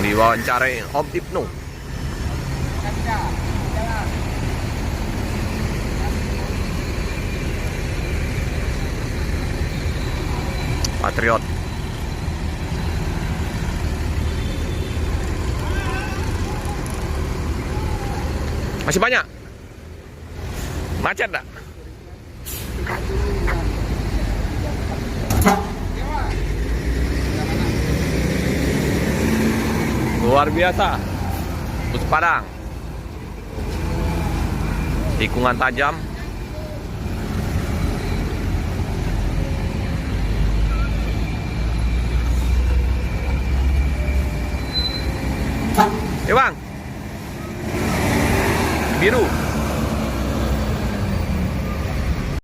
Sedang diwawancarai Om Ibnu. Patriot. Masih banyak. Macet tak? Luar biasa. Bus Padang. Tikungan tajam.